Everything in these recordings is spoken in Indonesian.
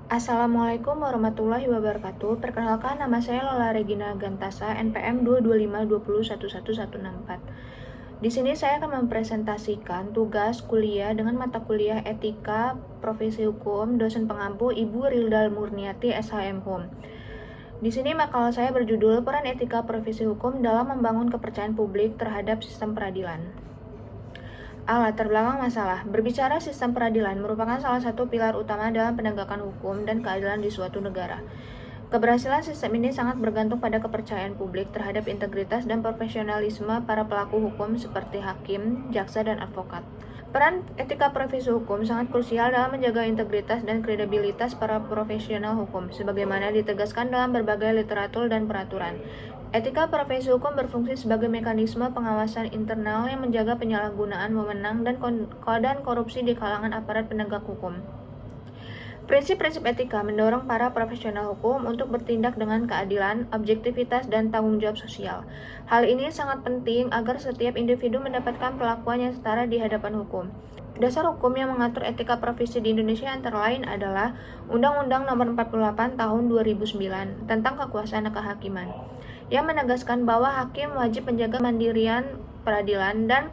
Assalamualaikum warahmatullahi wabarakatuh. Perkenalkan, nama saya Lola Regina Gantasa, NPM 225201114. Di sini saya akan mempresentasikan tugas kuliah dengan mata kuliah Etika Profesi Hukum, dosen pengampu Ibu Rildal Murniati, SHM Hum. Di sini makalah saya berjudul Peran Etika Profesi Hukum dalam Membangun Kepercayaan Publik Terhadap Sistem Peradilan. Latar belakang masalah. Berbicara sistem peradilan merupakan salah satu pilar utama dalam penegakan hukum dan keadilan di suatu negara. Keberhasilan sistem ini sangat bergantung pada kepercayaan publik terhadap integritas dan profesionalisme para pelaku hukum seperti hakim, jaksa, dan advokat. Peran etika profesi hukum sangat krusial dalam menjaga integritas dan kredibilitas para profesional hukum, sebagaimana ditegaskan dalam berbagai literatur dan peraturan. Etika profesi hukum berfungsi sebagai mekanisme pengawasan internal yang menjaga penyalahgunaan wewenang dan korupsi di kalangan aparat penegak hukum. Prinsip-prinsip etika mendorong para profesional hukum untuk bertindak dengan keadilan, objektivitas, dan tanggung jawab sosial. Hal ini sangat penting agar setiap individu mendapatkan perlakuan yang setara di hadapan hukum. Dasar hukum yang mengatur etika profesi di Indonesia antara lain adalah Undang-Undang Nomor 48 Tahun 2009 tentang Kekuasaan Kehakiman, yang menegaskan bahwa hakim wajib menjaga mandirian peradilan dan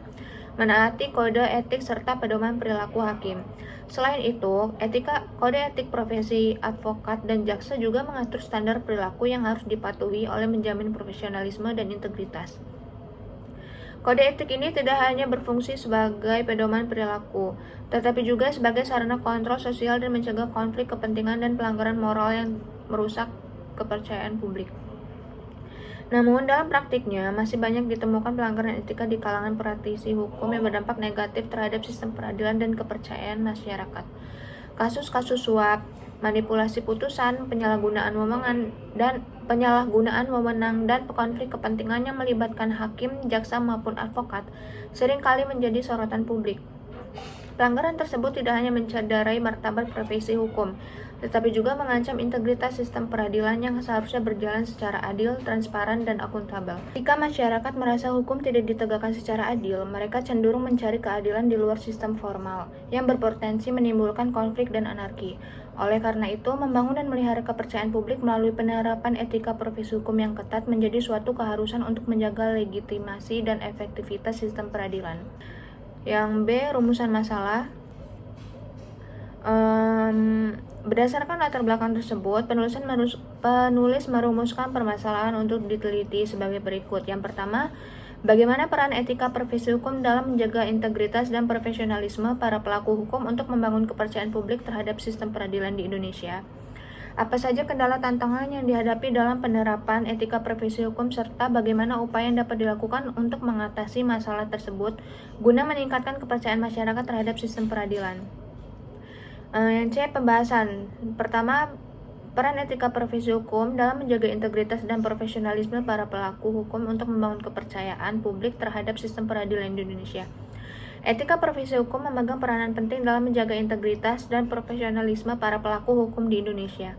menaati kode etik serta pedoman perilaku hakim. Selain itu, kode etik profesi advokat dan jaksa juga mengatur standar perilaku yang harus dipatuhi oleh menjamin profesionalisme dan integritas. Kode etik ini tidak hanya berfungsi sebagai pedoman perilaku, tetapi juga sebagai sarana kontrol sosial dan mencegah konflik kepentingan dan pelanggaran moral yang merusak kepercayaan publik. Namun, dalam praktiknya, masih banyak ditemukan pelanggaran etika di kalangan praktisi hukum yang berdampak negatif terhadap sistem peradilan dan kepercayaan masyarakat. Kasus-kasus suap, manipulasi putusan, penyalahgunaan wewenang dan konflik kepentingan yang melibatkan hakim, jaksa maupun advokat seringkali menjadi sorotan publik. Pelanggaran tersebut tidak hanya mencederai martabat profesi hukum, tetapi juga mengancam integritas sistem peradilan yang seharusnya berjalan secara adil, transparan, dan akuntabel. Jika masyarakat merasa hukum tidak ditegakkan secara adil, mereka cenderung mencari keadilan di luar sistem formal, yang berpotensi menimbulkan konflik dan anarki. Oleh karena itu, membangun dan melihara kepercayaan publik melalui penerapan etika profesi hukum yang ketat menjadi suatu keharusan untuk menjaga legitimasi dan efektivitas sistem peradilan. Yang B, rumusan masalah. Berdasarkan latar belakang tersebut, penulis merumuskan permasalahan untuk diteliti sebagai berikut. Yang pertama, bagaimana peran etika profesi hukum dalam menjaga integritas dan profesionalisme para pelaku hukum untuk membangun kepercayaan publik terhadap sistem peradilan di Indonesia? Apa saja kendala tantangan yang dihadapi dalam penerapan etika profesi hukum serta bagaimana upaya yang dapat dilakukan untuk mengatasi masalah tersebut guna meningkatkan kepercayaan masyarakat terhadap sistem peradilan. Yang C, pembahasan. Pertama, peran etika profesi hukum dalam menjaga integritas dan profesionalisme para pelaku hukum untuk membangun kepercayaan publik terhadap sistem peradilan di Indonesia. Etika profesi hukum memegang peranan penting dalam menjaga integritas dan profesionalisme para pelaku hukum di Indonesia,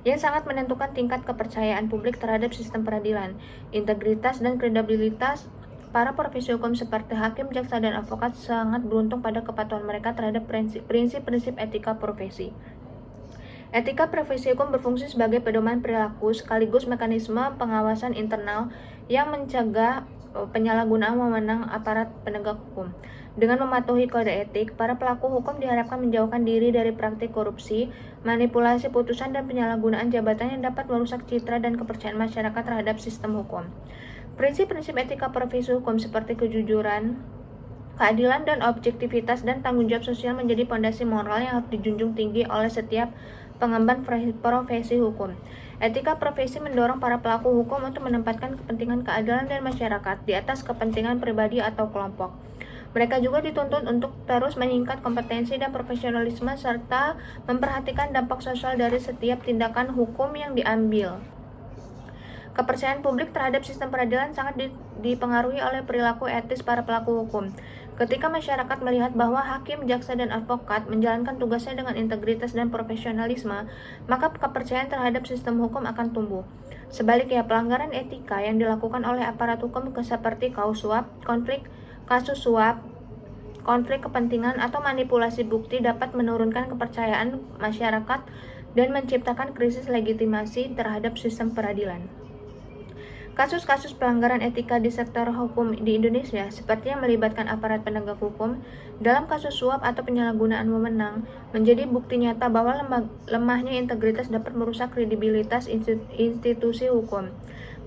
yang sangat menentukan tingkat kepercayaan publik terhadap sistem peradilan. Integritas dan kredibilitas para profesi hukum seperti hakim, jaksa, dan advokat sangat beruntung pada kepatuhan mereka terhadap prinsip-prinsip etika profesi. Etika profesi hukum berfungsi sebagai pedoman perilaku sekaligus mekanisme pengawasan internal yang mencegah penyalahgunaan wewenang aparat penegak hukum. Dengan mematuhi kode etik, para pelaku hukum diharapkan menjauhkan diri dari praktik korupsi, manipulasi putusan, dan penyalahgunaan jabatan yang dapat merusak citra dan kepercayaan masyarakat terhadap sistem hukum. Prinsip-prinsip etika profesi hukum seperti kejujuran, keadilan, dan objektivitas dan tanggung jawab sosial menjadi pondasi moral yang harus dijunjung tinggi oleh setiap pengemban profesi hukum. Etika profesi mendorong para pelaku hukum untuk menempatkan kepentingan keadilan dan masyarakat di atas kepentingan pribadi atau kelompok. Mereka juga dituntut untuk terus meningkat kompetensi dan profesionalisme serta memperhatikan dampak sosial dari setiap tindakan hukum yang diambil. Kepercayaan publik terhadap sistem peradilan sangat dipengaruhi oleh perilaku etis para pelaku hukum. Ketika masyarakat melihat bahwa hakim, jaksa, dan advokat menjalankan tugasnya dengan integritas dan profesionalisme, maka kepercayaan terhadap sistem hukum akan tumbuh. Sebaliknya, pelanggaran etika yang dilakukan oleh aparat hukum seperti kasus suap, konflik kepentingan, atau manipulasi bukti dapat menurunkan kepercayaan masyarakat dan menciptakan krisis legitimasi terhadap sistem peradilan. Kasus-kasus pelanggaran etika di sektor hukum di Indonesia, seperti yang melibatkan aparat penegak hukum dalam kasus suap atau penyalahgunaan wewenang, menjadi bukti nyata bahwa lemahnya integritas dapat merusak kredibilitas institusi hukum.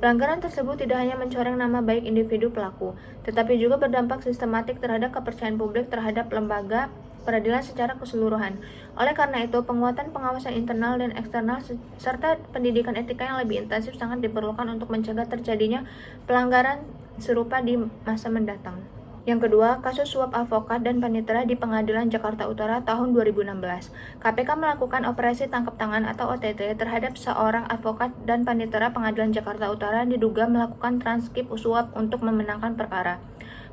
Pelanggaran tersebut tidak hanya mencoreng nama baik individu pelaku, tetapi juga berdampak sistematik terhadap kepercayaan publik terhadap lembaga peradilan secara keseluruhan. Oleh karena itu, penguatan pengawasan internal dan eksternal serta pendidikan etika yang lebih intensif sangat diperlukan untuk mencegah terjadinya pelanggaran serupa di masa mendatang. Yang kedua, kasus suap avokat dan panitera di Pengadilan Jakarta Utara tahun 2016. KPK melakukan operasi tangkap tangan atau OTT terhadap seorang advokat dan panitera Pengadilan Jakarta Utara diduga melakukan transkrip suap untuk memenangkan perkara.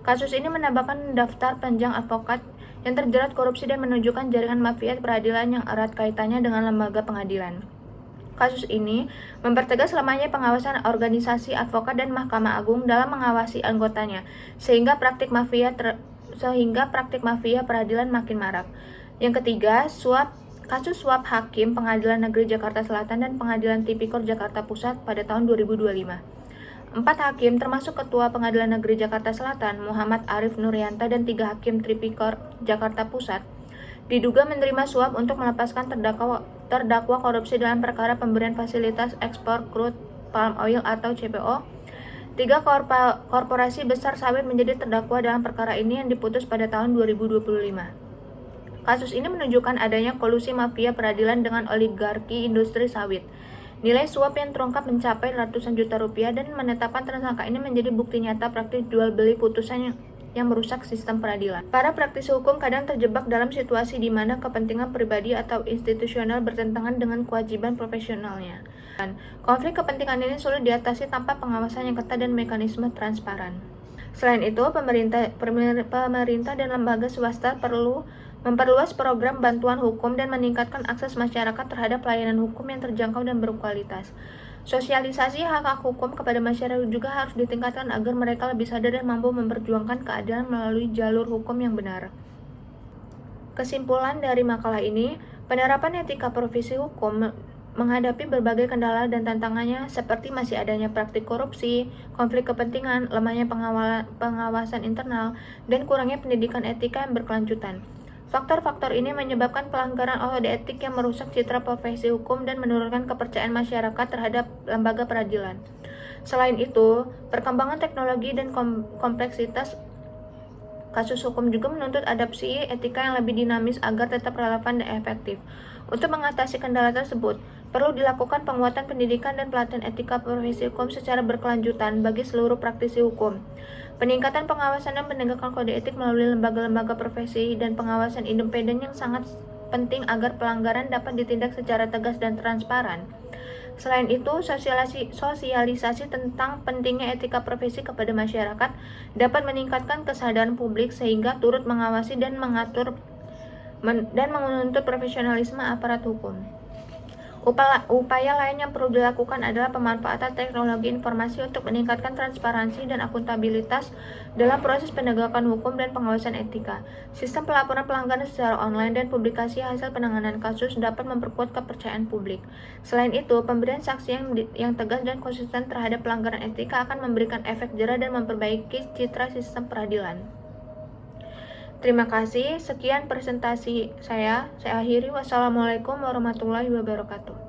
Kasus ini menambahkan daftar panjang advokat yang terjerat korupsi dan menunjukkan jaringan mafia peradilan yang erat kaitannya dengan lembaga pengadilan. Kasus ini mempertegas lemahnya pengawasan organisasi advokat dan Mahkamah Agung dalam mengawasi anggotanya, sehingga praktik mafia peradilan makin marak. Yang ketiga, kasus suap hakim Pengadilan Negeri Jakarta Selatan dan Pengadilan Tipikor Jakarta Pusat pada tahun 2025. 4 hakim termasuk Ketua Pengadilan Negeri Jakarta Selatan Muhammad Arif Nuryanta dan 3 hakim Tipikor Jakarta Pusat diduga menerima suap untuk melepaskan terdakwa korupsi dalam perkara pemberian fasilitas ekspor crude palm oil atau CPO. 3 korporasi besar sawit menjadi terdakwa dalam perkara ini yang diputus pada tahun 2025. Kasus ini menunjukkan adanya kolusi mafia peradilan dengan oligarki industri sawit. Nilai suap yang terungkap mencapai ratusan juta rupiah dan menetapkan tersangka ini menjadi bukti nyata praktik jual beli putusan yang merusak sistem peradilan. Para praktisi hukum kadang terjebak dalam situasi di mana kepentingan pribadi atau institusional bertentangan dengan kewajiban profesionalnya. Konflik kepentingan ini sulit diatasi tanpa pengawasan yang ketat dan mekanisme transparan. Selain itu, pemerintah dan lembaga swasta perlu memperluas program bantuan hukum dan meningkatkan akses masyarakat terhadap pelayanan hukum yang terjangkau dan berkualitas. Sosialisasi hak-hak hukum kepada masyarakat juga harus ditingkatkan agar mereka lebih sadar dan mampu memperjuangkan keadilan melalui jalur hukum yang benar. Kesimpulan dari makalah ini, penerapan etika profesi hukum menghadapi berbagai kendala dan tantangannya seperti masih adanya praktik korupsi, konflik kepentingan, lemahnya pengawasan internal, dan kurangnya pendidikan etika yang berkelanjutan. Faktor-faktor ini menyebabkan pelanggaran kode etik yang merusak citra profesi hukum dan menurunkan kepercayaan masyarakat terhadap lembaga peradilan. Selain itu, perkembangan teknologi dan kompleksitas kasus hukum juga menuntut adaptasi etika yang lebih dinamis agar tetap relevan dan efektif. Untuk mengatasi kendala tersebut, perlu dilakukan penguatan pendidikan dan pelatihan etika profesi hukum secara berkelanjutan bagi seluruh praktisi hukum. Peningkatan pengawasan dan penegakan kode etik melalui lembaga-lembaga profesi dan pengawasan independen yang sangat penting agar pelanggaran dapat ditindak secara tegas dan transparan. Selain itu, sosialisasi tentang pentingnya etika profesi kepada masyarakat dapat meningkatkan kesadaran publik sehingga turut mengawasi dan menuntut profesionalisme aparat hukum. Upaya lain yang perlu dilakukan adalah pemanfaatan teknologi informasi untuk meningkatkan transparansi dan akuntabilitas dalam proses penegakan hukum dan pengawasan etika. Sistem pelaporan pelanggaran secara online dan publikasi hasil penanganan kasus dapat memperkuat kepercayaan publik. Selain itu, pemberian saksi yang tegas dan konsisten terhadap pelanggaran etika akan memberikan efek jera dan memperbaiki citra sistem peradilan. Terima kasih. Sekian presentasi saya. Saya akhiri. Wassalamualaikum warahmatullahi wabarakatuh.